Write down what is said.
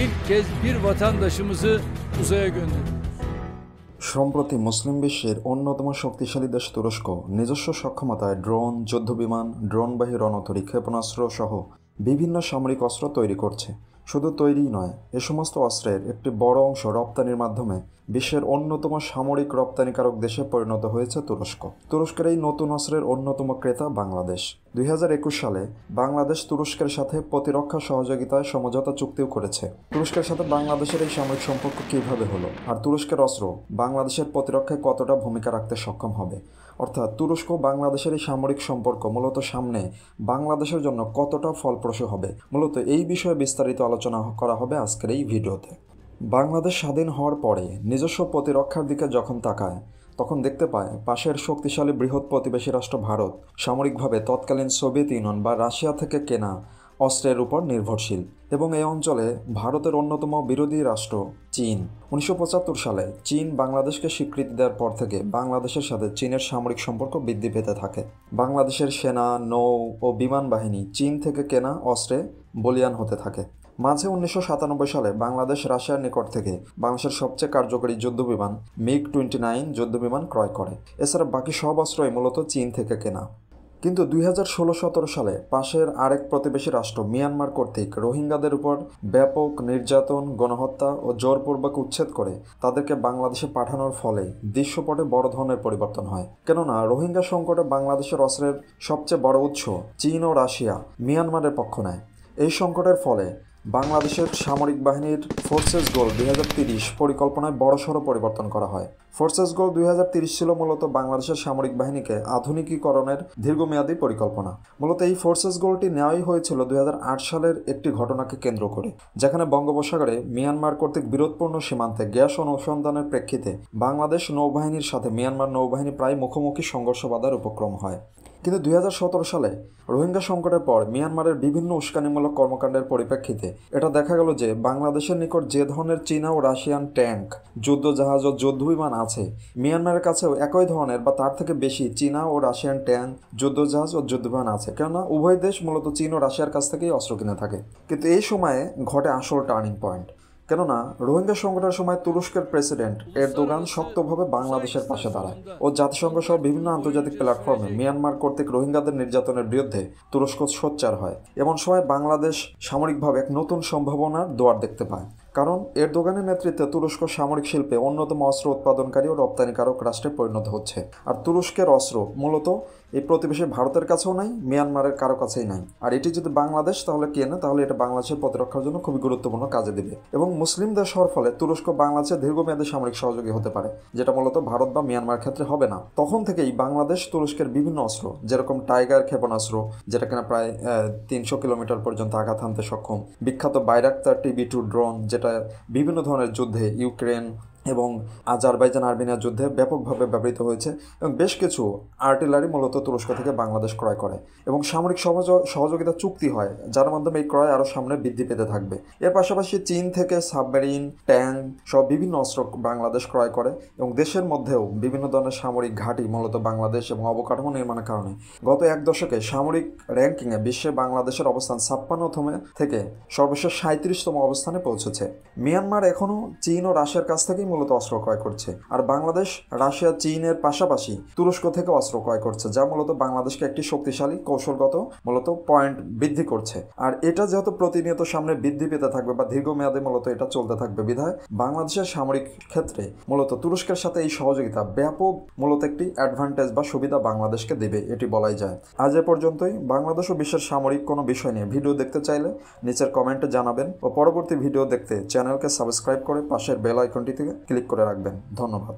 ilk kez bir vatandaşımızı uzaya gönderiyoruz. সম্প্রতি মুসলিম বিশ্বের অন্যতম শক্তিশালী দেশ তুরস্ক নিজস্ব সক্ষমতায় ড্রোন, যুদ্ধবিমান, ড্রোনবাহী রণতরী, ক্ষেপণাস্ত্র সহ বিভিন্ন সামরিক অস্ত্র তৈরি করছে। শুধু তৈরিই নয়, এ সমস্ত অস্ত্রের একটি বড় অংশ রপ্তানির মাধ্যমে বিশ্বের অন্যতম সামরিক রপ্তানিকারক দেশে পরিণত হয়েছে তুরস্ক। তুরস্কের এই নতুন অস্ত্রের অন্যতম ক্রেতা বাংলাদেশ। 2021 সালে বাংলাদেশ তুরস্কের সাথে প্রতিরক্ষা সহযোগিতায় সমঝোতা চুক্তিও করেছে। তুরস্কের সাথে বাংলাদেশের এই সামরিক সম্পর্ক কীভাবে হলো, আর তুরস্কের অস্ত্র বাংলাদেশের প্রতিরক্ষায় কতটা ভূমিকা রাখতে সক্ষম হবে, অর্থাৎ তুরস্ক বাংলাদেশের এই সামরিক সম্পর্ক মূলত সামনে বাংলাদেশের জন্য কতটা ফলপ্রসূ হবে, মূলত এই বিষয়ে বিস্তারিত আলোচনা করা হবে আজকের এই ভিডিওতে। বাংলাদেশ স্বাধীন হওয়ার পরে নিজস্ব প্রতিরক্ষার দিকে যখন তাকায় তখন দেখতে পায় পাশের শক্তিশালী বৃহৎ প্রতিবেশী রাষ্ট্র ভারত সামরিকভাবে তৎকালীন সোভিয়েত ইউনিয়ন বা রাশিয়া থেকে কেনা অস্ত্রের উপর নির্ভরশীল, এবং এই অঞ্চলে ভারতের অন্যতম বিরোধী রাষ্ট্র চীন। 1975 সালে চীন বাংলাদেশকে স্বীকৃতি দেওয়ার পর থেকে বাংলাদেশের সাথে চীনের সামরিক সম্পর্ক বৃদ্ধি পেতে থাকে। বাংলাদেশের সেনা, নৌ ও বিমান বাহিনী চীন থেকে কেনা অস্ত্রে বলীয়ান হতে থাকে। মাঝে 1997 সালে বাংলাদেশ রাশিয়ার নিকট থেকে বাংলাদেশের সবচেয়ে কার্যকরী যুদ্ধবিমান MiG-29 যুদ্ধবিমান ক্রয় করে। এছাড়া বাকি সব অস্ত্রই মূলত চীন থেকে কেনা। কিন্তু 2016-17 সালে পাশের আরেক প্রতিবেশী রাষ্ট্র মিয়ানমার কর্তৃক রোহিঙ্গাদের উপর ব্যাপক নির্যাতন, গণহত্যা ও জোরপূর্বক উচ্ছেদ করে তাদেরকে বাংলাদেশে পাঠানোর ফলে দৃশ্যপটে বড় ধরনের পরিবর্তন হয়। কেননা রোহিঙ্গা সংকটে বাংলাদেশের অস্ত্রের সবচেয়ে বড় উৎস চীন ও রাশিয়া মিয়ানমারের পক্ষ নেয়। এই সংকটের ফলে বাংলাদেশের সামরিক বাহিনীর ফোর্সেস গোল 2030 পরিকল্পনায় বড়সড় পরিবর্তন করা হয়। ফোর্সেস গোল 2030 ছিল মূলত বাংলাদেশের সামরিক বাহিনীকে আধুনিকীকরণের দীর্ঘমেয়াদী পরিকল্পনা। মূলত এই ফোর্সেস গোলটি নেওয়াই হয়েছিল 2008 সালের একটি ঘটনাকে কেন্দ্র করে, যেখানে বঙ্গোপসাগরে মিয়ানমার কর্তৃক বিরোধপূর্ণ সীমান্তে গ্যাস অনুসন্ধানের প্রেক্ষিতে বাংলাদেশ নৌবাহিনীর সাথে মিয়ানমার নৌবাহিনী প্রায় মুখোমুখি সংঘর্ষ বাঁধার উপক্রম হয়। কিন্তু 2017 সালে রোহিঙ্গা সংকটের পর মিয়ানমারের বিভিন্ন উস্কানিমূলক কর্মকাণ্ডের পরিপ্রেক্ষিতে এটা দেখা গেল যে বাংলাদেশের নিকট যে ধরনের চীনা ও রাশিয়ান ট্যাঙ্ক, যুদ্ধজাহাজ ও যুদ্ধবিমান আছে, মিয়ানমারের কাছেও একই ধরনের বা তার থেকে বেশি চীনা ও রাশিয়ান ট্যাঙ্ক, যুদ্ধজাহাজ ও যুদ্ধবিমান আছে। কেননা উভয় দেশ মূলত চীন ও রাশিয়ার কাছ থেকেই অস্ত্র কিনে থাকে। কিন্তু এই সময়ে ঘটে আসল টার্নিং পয়েন্ট। কেননা রোহিঙ্গা সংকটের সময় তুরস্কের প্রেসিডেন্ট এরদোগান শক্তভাবে বাংলাদেশের পাশে দাঁড়ায় ও জাতিসংঘ সহ বিভিন্ন আন্তর্জাতিক প্ল্যাটফর্মে মিয়ানমার কর্তৃক রোহিঙ্গাদের নির্যাতনের বিরুদ্ধে তুরস্ক সোচ্চার হয়। এমন সময় বাংলাদেশ সামরিকভাবে এক নতুন সম্ভাবনার দুয়ার দেখতে পায়। কারণ এরদোগানের নেতৃত্বে তুরস্ক সামরিক শিল্পে অন্যতম অস্ত্র উৎপাদনকারী ও রপ্তানিকারক রাষ্ট্রে পরিণত হচ্ছে। আর তুরস্কের অস্ত্র মূলত এই প্রতিবেশী ভারতের কাছেও নাই, মিয়ানমারের কারো কাছেই নাই। আর এটি যদি বাংলাদেশ তাহলে কেনে, তাহলে এটা বাংলাদেশের প্রতিরক্ষার জন্য খুবই গুরুত্বপূর্ণ কাজে দেবে। এবং মুসলিম দেশ হওয়ার ফলে তুরস্ক বাংলাদেশের দীর্ঘমেয়াদী সামরিক সহযোগী হতে পারে, যেটা মূলত ভারত বা মিয়ানমার ক্ষেত্রে হবে না। তখন থেকেই বাংলাদেশ তুরস্কের বিভিন্ন অস্ত্র, যেরকম টাইগার ক্ষেপণাস্ত্র, যেটা কিনা প্রায় 300 কিলোমিটার পর্যন্ত আঘাত হানতে সক্ষম, বিখ্যাত বাইরাক্তার TB2 ড্রোন, যেটা বিভিন্ন ধরনের যুদ্ধে ইউক্রেন এবং আজারবাইজান আর্মেনিয়া যুদ্ধে ব্যাপকভাবে ব্যবহৃত হয়েছে, এবং বেশ কিছু আর্টিলারি মূলত তুরস্ক থেকে বাংলাদেশ ক্রয় করে এবং সামরিক সহযোগিতা চুক্তি হয়, যার মাধ্যমে এই ক্রয় আরও সামনে বৃদ্ধি পেতে থাকবে। এর পাশাপাশি চীন থেকে সাবমেরিন, ট্যাঙ্ক সব বিভিন্ন অস্ত্র বাংলাদেশ ক্রয় করে, এবং দেশের মধ্যেও বিভিন্ন ধরনের সামরিক ঘাঁটি মূলত বাংলাদেশ এবং অবকাঠামো নির্মাণের কারণে গত এক দশকে সামরিক র্যাঙ্কিংয়ে বিশ্বে বাংলাদেশের অবস্থান 56তম থেকে সর্বশেষ 37তম অবস্থানে পৌঁছেছে। মিয়ানমার এখনও চীন ও রাশিয়ার কাছ থেকেই মূলত অস্ত্র ক্রয় করছে, আর বাংলাদেশ রাশিয়া, চীনের পাশাপাশি তুরস্ক থেকে অস্ত্র ক্রয় করছে, যা মূলত বাংলাদেশকে একটি শক্তিশালী কৌশলগত মূলত পয়েন্ট বৃদ্ধি করছে। আর এটা যেহেতু প্রতিনিয়ত সামনে বৃদ্ধি পেতে থাকবে বা দীর্ঘমেয়াদে মূলত এটা চলতে থাকবে, বিধায় বাংলাদেশের সামরিক ক্ষেত্রে মূলত তুরস্কের সাথে এই সহযোগিতা ব্যাপক মূলত একটি অ্যাডভান্টেজ বা সুবিধা বাংলাদেশকে দেবে, এটি বলাই যায়। আজ এ পর্যন্তই। বাংলাদেশ ও বিশ্বের সামরিক কোনো বিষয় নিয়ে ভিডিও দেখতে চাইলে নিচের কমেন্টে জানাবেন, ও পরবর্তী ভিডিও দেখতে চ্যানেলকে সাবস্ক্রাইব করে পাশের বেল আইকনটি থেকে ক্লিক করে রাখবেন। ধন্যবাদ।